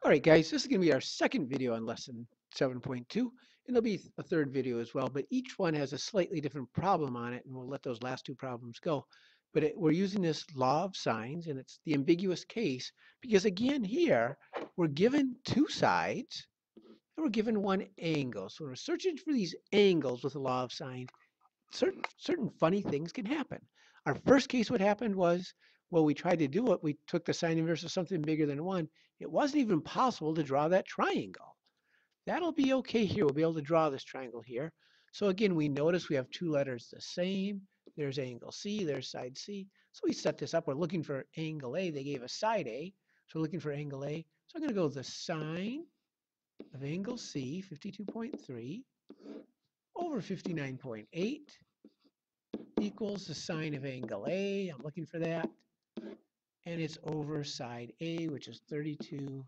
All right, guys, this is going to be our second video on lesson 7.2, and there'll be a third video as well, but each one has a slightly different problem on it, and we'll let those last two problems go. But we're using this law of sines, and it's the ambiguous case, because again here, we're given two sides, and we're given one angle. So when we're searching for these angles with the law of sine, certain funny things can happen. Our first case, what happened was, well, we tried to do it. We took the sine inverse of something bigger than 1. It wasn't even possible to draw that triangle. That'll be okay here. We'll be able to draw this triangle here. So again, we notice we have two letters the same. There's angle C, there's side C. So we set this up. We're looking for angle A. They gave us side A. So we're looking for angle A. So I'm going to go with the sine of angle C, 52.3, over 59.8 equals the sine of angle A. I'm looking for that. And it's over side A, which is 32.5.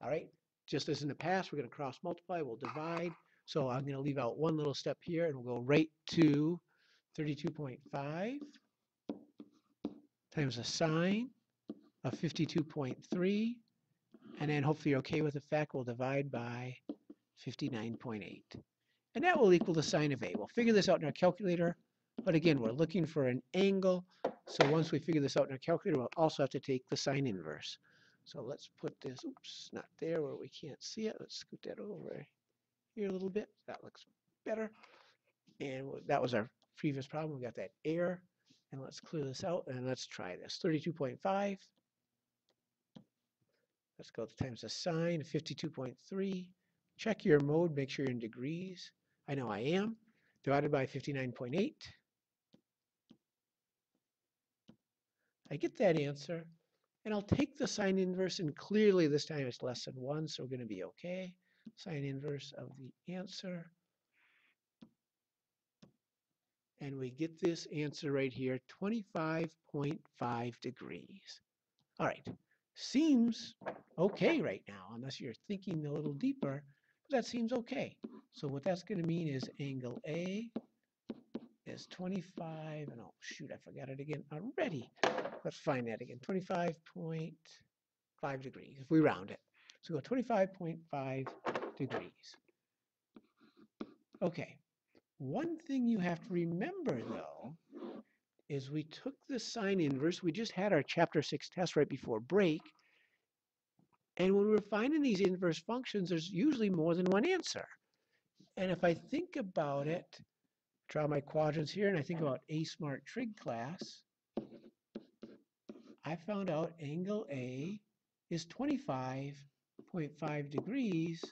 All right, just as in the past, we're going to cross multiply. We'll divide. So I'm going to leave out one little step here, and we'll go right to 32.5 times the sine of 52.3. And then hopefully you're okay with the fact we'll divide by 59.8. And that will equal the sine of A. We'll figure this out in our calculator. But again, we're looking for an angle. So once we figure this out in our calculator, we'll also have to take the sine inverse. So let's put this, oops, not there where we can't see it. Let's scoot that over here a little bit. That looks better. And that was our previous problem. We got that error. And let's clear this out and let's try this. 32.5. Let's go times the sine of 52.3. Check your mode, make sure you're in degrees. I know I am. Divided by 59.8. I get that answer. And I'll take the sine inverse, and clearly this time it's less than 1, so we're going to be okay. Sine inverse of the answer. And we get this answer right here, 25.5 degrees. All right. Seems okay right now, unless you're thinking a little deeper, but that seems okay. So what that's going to mean is angle A is 25, and oh shoot, I forgot it again already. Let's find that again, 25.5 degrees, if we round it. So go 25.5 degrees. Okay, one thing you have to remember though, is we took the sine inverse. We just had our chapter 6 test right before break. And when we're finding these inverse functions, there's usually more than one answer. And if I think about it, draw my quadrants here, and I think about A Smart Trig class, I found out angle A is 25.5 degrees,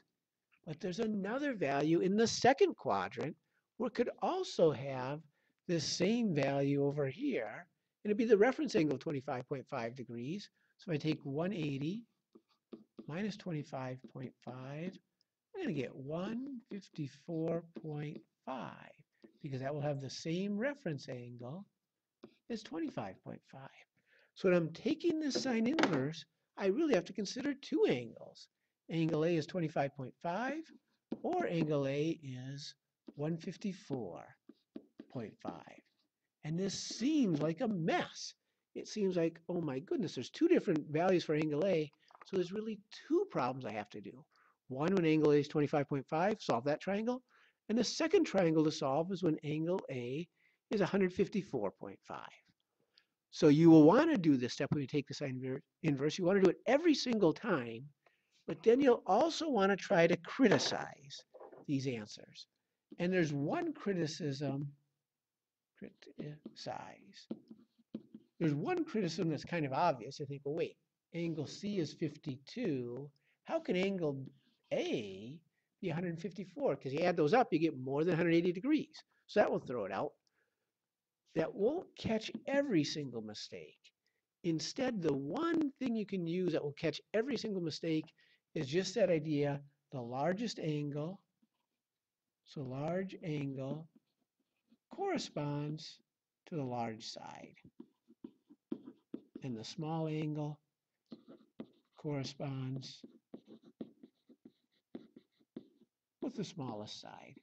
but there's another value in the second quadrant where it could also have this same value over here, and it'd be the reference angle 25.5 degrees. So if I take 180 minus 25.5, I'm going to get 154.5 because that will have the same reference angle as 25.5. So when I'm taking this sine inverse, I really have to consider two angles. Angle A is 25.5, or angle A is 154.5. And this seems like a mess. It seems like, oh my goodness, there's two different values for angle A, so there's really two problems I have to do. One, when angle A is 25.5, solve that triangle. And the second triangle to solve is when angle A is 154.5. So you will want to do this step when you take the sine inverse. You want to do it every single time, but then you'll also want to try to criticize these answers. And there's one criticism, There's one criticism that's kind of obvious. I think, well, wait, angle C is 52. How can angle A be 154? Because you add those up, you get more than 180 degrees. So that will throw it out. That won't catch every single mistake. Instead, the one thing you can use that will catch every single mistake is just that idea, the largest angle. So large angle corresponds to the large side. And the small angle corresponds with the smallest side.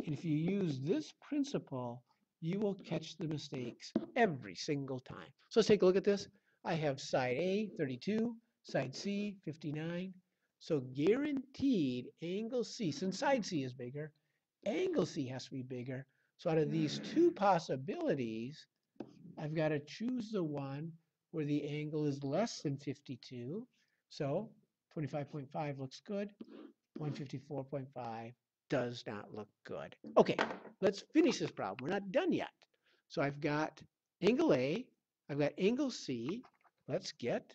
And if you use this principle, you will catch the mistakes every single time. So let's take a look at this. I have side A, 32. Side C, 59. So guaranteed angle C, since side C is bigger, angle C has to be bigger. So out of these two possibilities, I've got to choose the one where the angle is less than 52. So 25.5 looks good. 154.5 does not look good. Okay, let's finish this problem. We're not done yet. So I've got angle A, I've got angle C. Let's get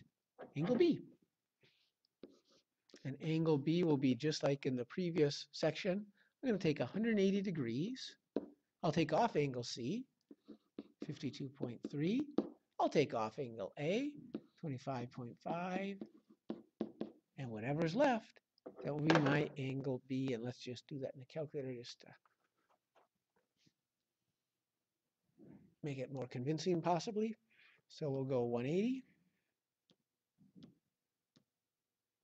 angle B. And angle B will be just like in the previous section. I'm going to take 180 degrees. I'll take off angle C, 52.3. I'll take off angle A, 25.5. And whatever's left, that will be my angle B. And let's just do that in the calculator just to make it more convincing possibly. So we'll go 180.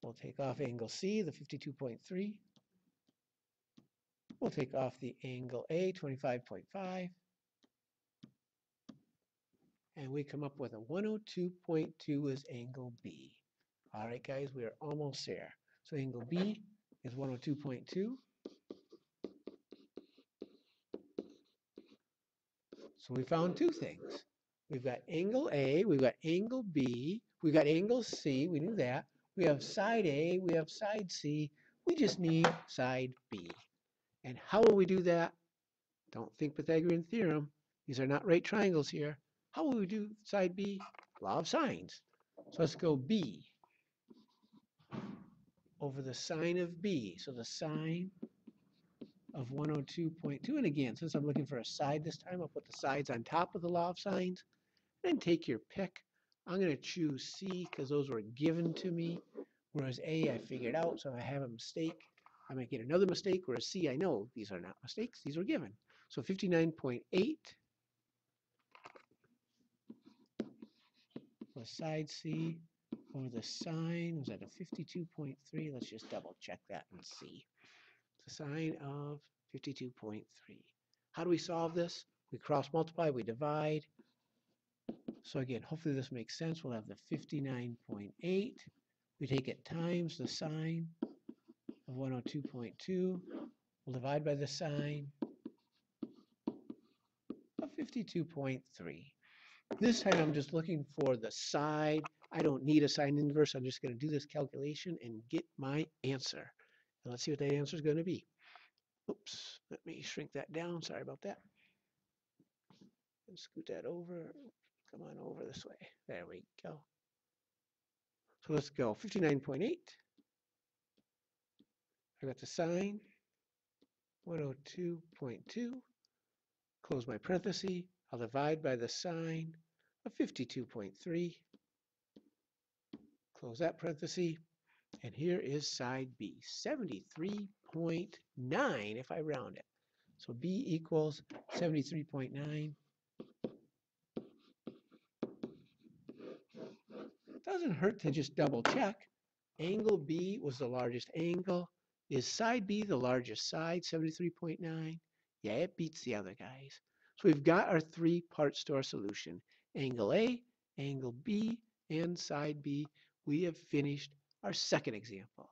We'll take off angle C, the 52.3. We'll take off the angle A, 25.5. And we come up with a 102.2 is angle B. All right, guys, we are almost there. So angle B is 102.2. So we found two things. We've got angle A, we've got angle B, we've got angle C, we knew that. We have side A, we have side C. We just need side B. And how will we do that? Don't think Pythagorean theorem. These are not right triangles here. How will we do side B? Law of sines. So let's go B over the sine of B. So the sine of 102.2. And again, since I'm looking for a side this time, I'll put the sides on top of the law of sines. And take your pick. I'm going to choose C because those were given to me, whereas A I figured out. So if I have a mistake, I might get another mistake, whereas C I know these are not mistakes, these were given. So 59.8 plus side C over the sine was at a 52.3. Let's just double check that and see. The sine of 52.3. How do we solve this? We cross multiply, we divide. So again, hopefully this makes sense. We'll have the 59.8. We take it times the sine of 102.2. We'll divide by the sine of 52.3. This time I'm just looking for the side. I don't need a sine inverse. I'm just going to do this calculation and get my answer. And let's see what that answer is going to be. Oops, let me shrink that down. Sorry about that. And scoot that over. Come on over this way. There we go. So let's go 59.8. I got the sine, 102.2. Close my parenthesis. I'll divide by the sine of 52.3. Close that parenthesis. And here is side B, 73.9 if I round it. So B equals 73.9. Doesn't hurt to just double check. Angle B was the largest angle. Is side B the largest side, 73.9? Yeah, it beats the other guys. So we've got our three parts to our solution. Angle A, angle B, and side B. We have finished our second example.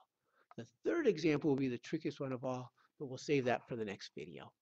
The third example will be the trickiest one of all, but we'll save that for the next video.